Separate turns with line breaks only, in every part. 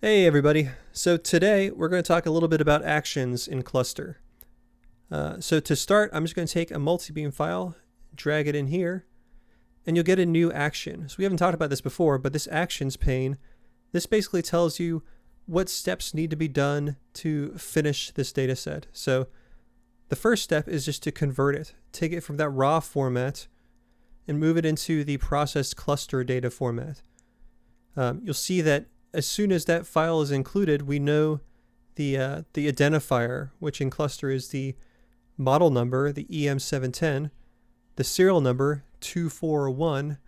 Hey everybody. So today we're going to talk a little bit about actions in Kluster. So to start, I'm just going to take a multi-beam file, drag it in here, and you'll get a new action. So we haven't talked about this before, but this actions pane, this basically tells you what steps need to be done to finish this data set. So the first step is just to convert it. Take it from that raw format and move it into the processed cluster data format. You'll see that as soon as that file is included, we know the identifier, which in Kluster is the model number, the EM710, the serial number 241,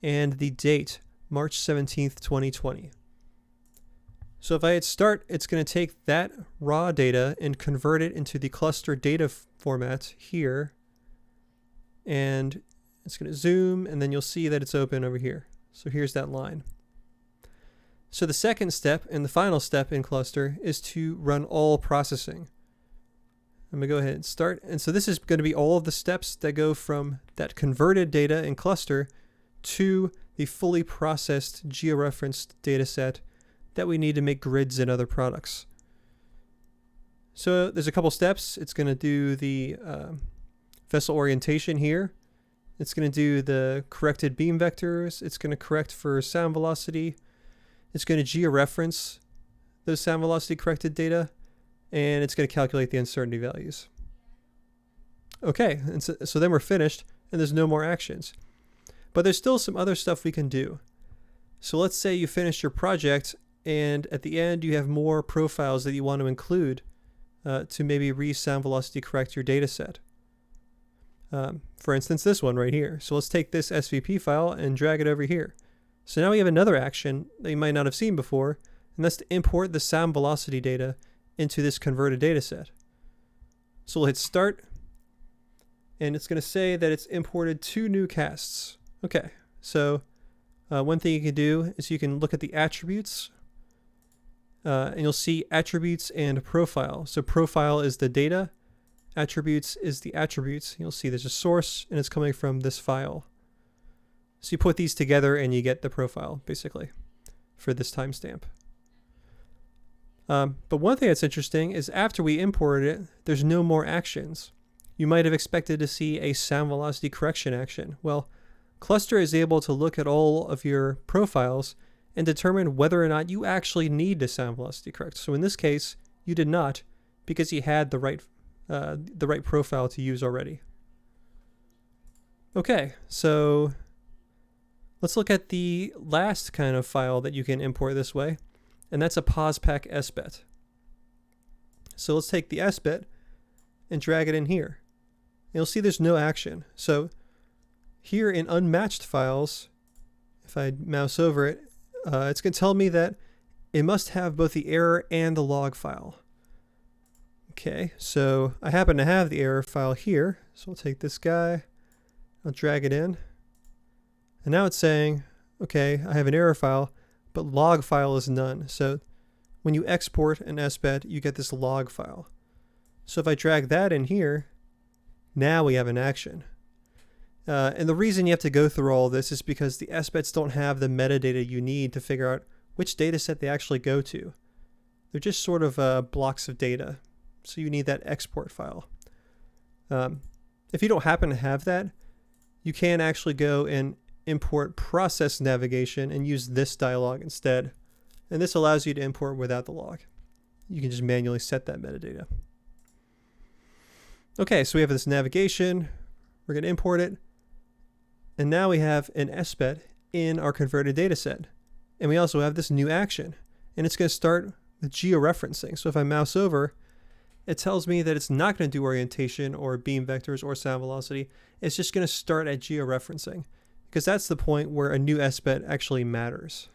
and the date, March 17th, 2020. So if I hit start, it's going to take that raw data and convert it into the cluster data format here. And it's going to zoom, and then you'll see that it's open over here. So here's that line. So the second step and the final step in Kluster is to run all processing. I'm going to go ahead and start. And so this is going to be all of the steps that go from that converted data in Kluster to the fully processed georeferenced data set that we need to make grids and other products. So there's a couple steps. It's going to do the vessel orientation here. It's going to do the corrected beam vectors. It's going to correct for sound velocity. It's going to georeference those sound velocity corrected data, and it's going to calculate the uncertainty values. Okay, and so then we're finished, and there's no more actions. But there's still some other stuff we can do. So let's say you finish your project, and at the end you have more profiles that you want to include to maybe re-sound velocity correct your data set. For instance, this one right here. So let's take this SVP file and drag it over here. So now we have another action that you might not have seen before, and that's to import the sound velocity data into this converted data set. So we'll hit start, and it's going to say that it's imported 2 new casts. Okay, so one thing you can do is you can look at the attributes, and you'll see attributes and profile. So profile is the data, attributes is the attributes. You'll see there's a source, and it's coming from this file. So you put these together and you get the profile, basically, for this timestamp. But one thing that's interesting is after we imported it, there's no more actions. You might have expected to see a sound velocity correction action. Well, Kluster is able to look at all of your profiles and determine whether or not you actually need to sound velocity correct. So in this case, you did not, because you had the right profile to use already. Okay, so let's look at the last kind of file that you can import this way, and that's a POSPAC ESPet. So let's take the ESPet and drag it in here. And you'll see there's no action. So here in unmatched files, if I mouse over it, it's going to tell me that it must have both the error and the log file. Okay, so I happen to have the error file here, so I'll take this guy, I'll drag it in. And now it's saying, okay, I have an error file, but log file is none. So when you export an ESPet, you get this log file. So if I drag that in here, now we have an action. And the reason you have to go through all of this is because the ESPets don't have the metadata you need to figure out which data set they actually go to. They're just sort of blocks of data. So you need that export file. If you don't happen to have that, you can actually go and import process navigation and use this dialog instead. And this allows you to import without the log. You can just manually set that metadata. Okay, so we have this navigation. We're going to import it. And now we have an ESPet in our converted data set. And we also have this new action. And it's going to start with georeferencing. So if I mouse over, it tells me that it's not going to do orientation or beam vectors or sound velocity. It's just going to start at georeferencing, because that's the point where a new ESPet actually matters.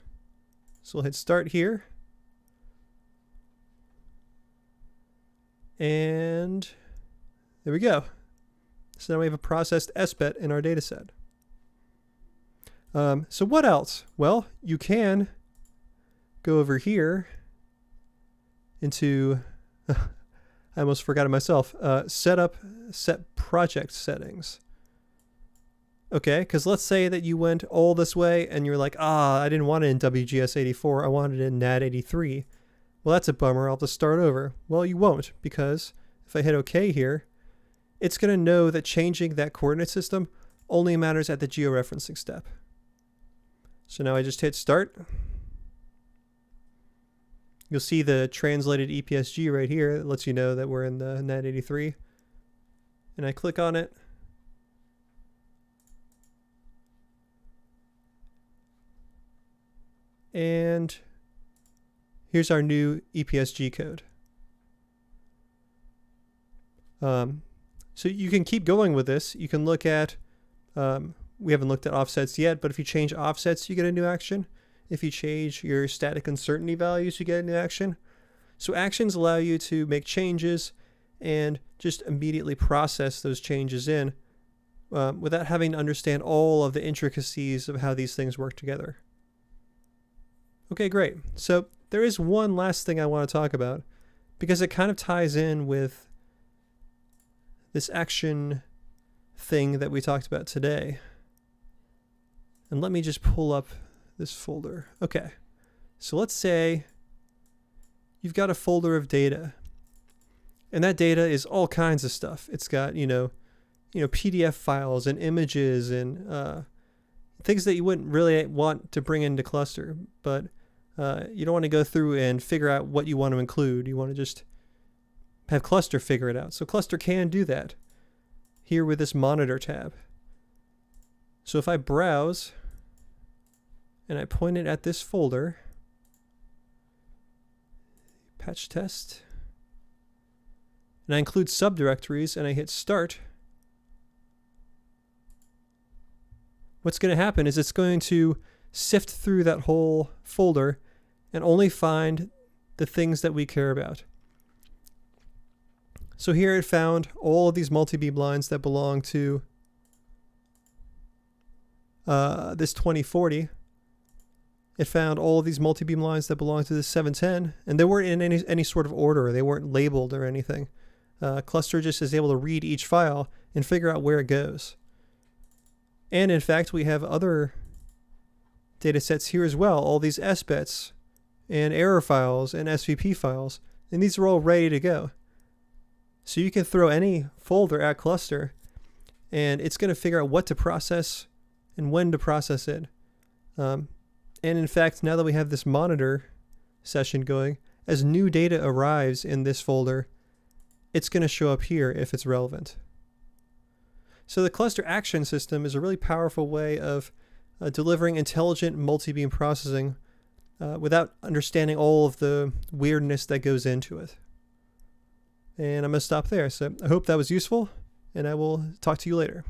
So we'll hit start here. And there we go. So now we have a processed ESPet in our data set. So what else? Well, you can go over here into, I almost forgot it myself, set project settings. Okay, because let's say that you went all this way and you're like, I didn't want it in WGS84, I wanted it in NAD83. Well, that's a bummer, I'll have to start over. Well, you won't, because if I hit OK here, it's going to know that changing that coordinate system only matters at the georeferencing step. So now I just hit start. You'll see the translated EPSG right here that lets you know that we're in the NAD83. And I click on it. And here's our new EPSG code. So you can keep going with this. You can look at, we haven't looked at offsets yet, but if you change offsets, you get a new action. If you change your static uncertainty values, you get a new action. So actions allow you to make changes and just immediately process those changes in without having to understand all of the intricacies of how these things work together. Okay, great. So there is one last thing I want to talk about because it kind of ties in with this action thing that we talked about today. And let me just pull up this folder. Okay, so let's say you've got a folder of data, and that data is all kinds of stuff. It's got PDF files and images and things that you wouldn't really want to bring into Kluster, but you don't want to go through and figure out what you want to include. You want to just have Kluster figure it out. So Kluster can do that here with this monitor tab. So if I browse and I point it at this folder, patch test, and I include subdirectories and I hit start, what's going to happen is it's going to sift through that whole folder and only find the things that we care about. So here it found all of these multi-beam lines that belong to this 2040. It found all of these multi-beam lines that belong to this 710, and they weren't in any sort of order. They weren't labeled or anything. Kluster just is able to read each file and figure out where it goes. And in fact, we have other data sets here as well, all these ESPets and error files and SVP files, and these are all ready to go. So you can throw any folder at Kluster and it's going to figure out what to process and when to process it. And in fact, now that we have this monitor session going, as new data arrives in this folder, it's going to show up here if it's relevant. So the Kluster action system is a really powerful way of delivering intelligent multi-beam processing without understanding all of the weirdness that goes into it. And I'm going to stop there. So I hope that was useful, and I will talk to you later.